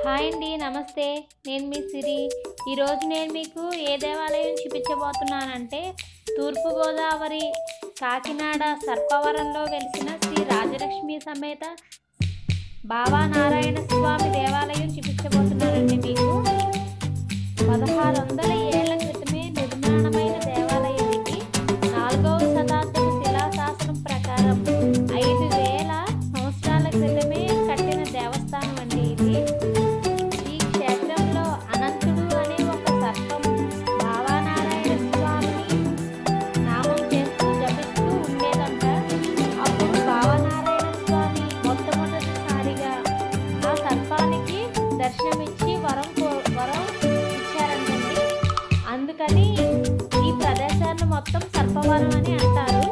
Hi అండి, నమస్తే. నేను మీ సిరి. ఈరోజు నేను మీకు ఏ దేవాలయం చూపించబోతున్నానంటే తూర్పుగోదావరి కాకినాడ సర్పవరంలో వెలిసిన శ్రీ రాజలక్ష్మి సమేత బావానారాయణ స్వామి దేవాలయం చూపించబోతున్నానండి మీకు. 1600 ఏళ్ల క్రితమే నిర్మాణమైన దేవాలయం ఇది. 4వ శతాబ్దపు శిలాశాసనం ప్రకారం 5000 సంవత్సరాల క్రితమే కట్టిన దేవస్థానం అండి ఇది. ఈ క్షేత్రంలో అనంతుడు అనే ఒక సర్పం బావానారాయణ స్వామిని నామం చేస్తూ జపిస్తూ ఉండేదంట. అప్పుడు బావానారాయణ స్వామి మొట్టమొదటిసారిగా ఆ సర్పానికి దర్శనమిచ్చి వరం ఇచ్చారంటండి. అందుకని ఈ ప్రదేశాన్ని మొత్తం సర్పవరం అని అంటారు.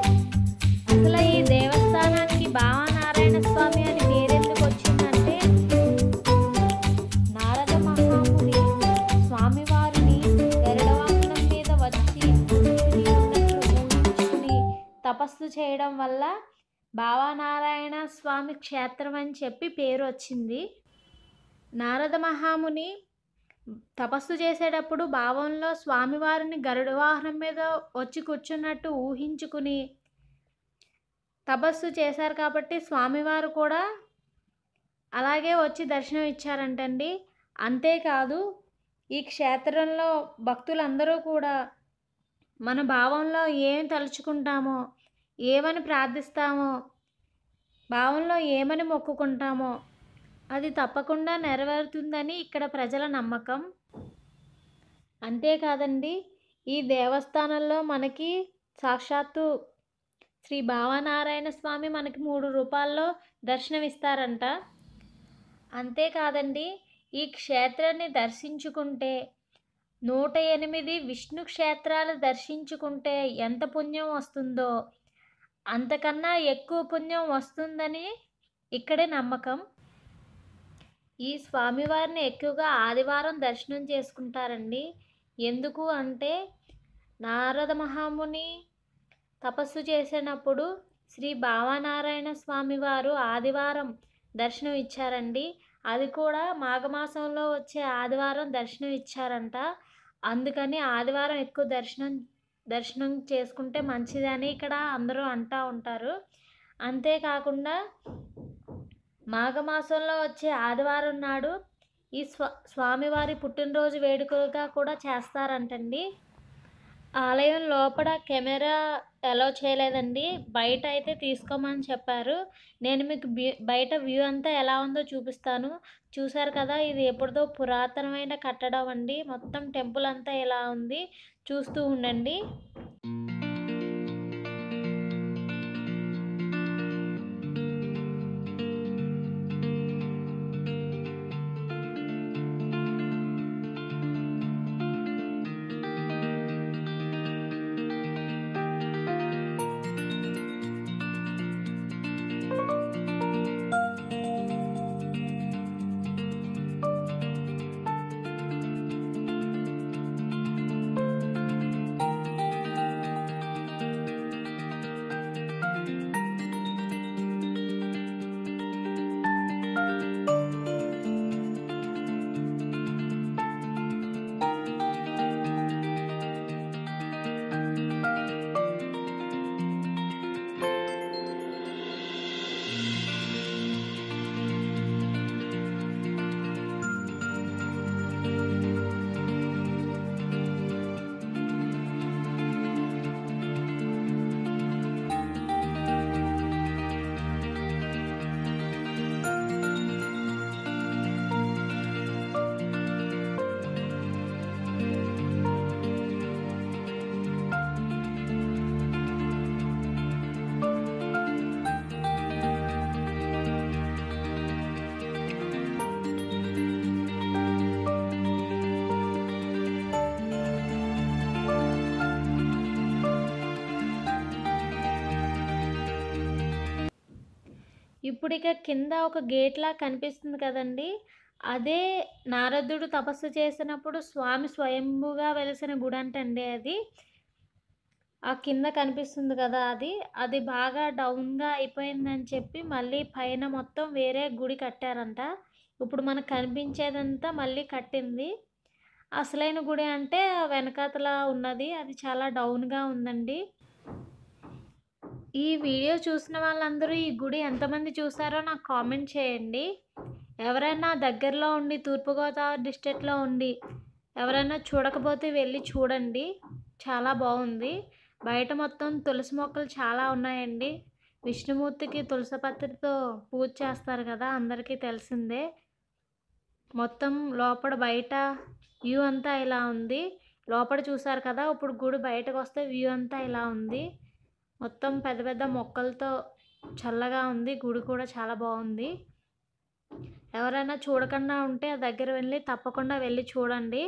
అసలు ఈ దేవస్థానానికి బావానారాయణ స్వామి అని పేరెందుకు వచ్చిందంటే నారద మహాముని స్వామివారిని గరుడవాహనం మీద వచ్చి కూర్చుని ఉన్నట్లు ఊహించుకుని తపస్సు చేయడం వల్ల బావానారాయణ స్వామి క్షేత్రం అని చెప్పి పేరు వచ్చింది. నారద మహాముని తపస్సు చేసేటప్పుడు భావంలో స్వామివారిని గరుడ వాహనం మీద వచ్చి కూర్చున్నట్టు ఊహించుకుని తపస్సు చేశారు కాబట్టి స్వామివారు కూడా అలాగే వచ్చి దర్శనం ఇచ్చారంటండి. అంతేకాదు ఈ క్షేత్రంలో భక్తులందరూ కూడా మన భావంలో ఏం తలుచుకుంటామో, ఏమని ప్రార్థిస్తామో, భావంలో ఏమని మొక్కుకుంటామో అది తప్పకుండా నెరవేరుతుందని ఇక్కడ ప్రజల నమ్మకం. అంతేకాదండి, ఈ దేవస్థానంలో మనకి సాక్షాత్తు శ్రీ బావానారాయణ స్వామి మనకి 3 రూపాల్లో దర్శనమిస్తారంట. అంతేకాదండి, ఈ క్షేత్రాన్ని దర్శించుకుంటే 108 విష్ణు క్షేత్రాలు దర్శించుకుంటే ఎంత పుణ్యం వస్తుందో అంతకన్నా ఎక్కువ పుణ్యం వస్తుందని ఇక్కడే నమ్మకం. ఈ స్వామివారిని ఎక్కువగా ఆదివారం దర్శనం చేసుకుంటారండి. ఎందుకు అంటే నారద మహాముని తపస్సు చేసినప్పుడు శ్రీ బావానారాయణ స్వామివారు ఆదివారం దర్శనం ఇచ్చారండి. అది కూడా మాఘమాసంలో వచ్చే ఆదివారం దర్శనం ఇచ్చారంట. అందుకని ఆదివారం ఎక్కువ దర్శనం చేసుకుంటే మంచిదని ఇక్కడ అందరూ అంటూ ఉంటారు. అంతేకాకుండా మాఘమాసంలో వచ్చే ఆదివారం నాడు ఈ స్వామివారి పుట్టినరోజు వేడుకలుగా కూడా చేస్తారంటండి. ఆలయం లోపల కెమెరా అలౌ చేయలేదండి, బయట అయితే తీసుకోమని చెప్పారు. నేను మీకు బయట వ్యూ అంతా ఎలా ఉందో చూపిస్తాను. చూశారు కదా, ఇది ఎప్పుడుదో పురాతనమైన కట్టడం అండి. మొత్తం టెంపుల్ అంతా ఎలా ఉంది చూస్తూ ఉండండి. ఇప్పుడు ఇక కింద ఒక గేట్లా కనిపిస్తుంది కదండి, అదే నారదుడు తపస్సు చేసినప్పుడు స్వామి స్వయంభుగా వెలిసిన గుడి అంటండి అది. ఆ కింద కనిపిస్తుంది కదా, అది బాగా డౌన్గా అయిపోయిందని చెప్పి మళ్ళీ పైన మొత్తం వేరే గుడి కట్టారంట. ఇప్పుడు మనకు కనిపించేదంతా మళ్ళీ కట్టింది. అసలైన గుడి అంటే వెనకాతల ఉన్నది. అది చాలా డౌన్‌గా ఉందండి. ఈ వీడియో చూసిన వాళ్ళందరూ ఈ గుడి ఎంతమంది చూసారో నాకు కామెంట్ చేయండి. ఎవరైనా దగ్గరలో ఉండి తూర్పుగోదావరి డిస్ట్రిక్ట్‌లో ఉండి ఎవరైనా చూడకపోతే వెళ్ళి చూడండి. చాలా బావుంది. బయట మొత్తం తులసి మొక్కలు చాలా ఉన్నాయండి. విష్ణుమూర్తికి తులసి పత్రితో పూజ చేస్తారు కదా! అందరికీ తెలిసిందే. మొత్తం లోపల బయట వ్యూ అంతా ఇలా ఉంది. లోపల చూసారు కదా! ఇప్పుడు గుడి బయటకొస్తే వ్యూ అంతా ఇలా ఉంది. మొత్తం పెద్ద పెద్ద మొక్కలతో చల్లగా ఉంది. గుడి కూడా చాలా బావుంది. ఎవరైనా చూడకుండా ఉంటే ఆ దగ్గర వెళ్లి తప్పకుండా వెళ్లి చూడండి.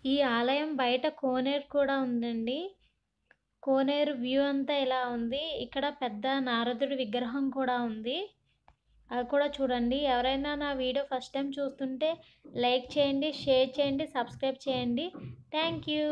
ఈ ఆలయం బయట కోనేరు కూడా ఉందండి. కోనేరు వ్యూ అంతా ఇలా ఉంది. ఇక్కడ పెద్ద నారదుడి విగ్రహం కూడా ఉంది. అది కూడా చూడండి. ఎవరైనా నా వీడియో ఫస్ట్ టైం చూస్తుంటే లైక్ చేయండి, షేర్ చేయండి, సబ్స్క్రైబ్ చేయండి. Thank you.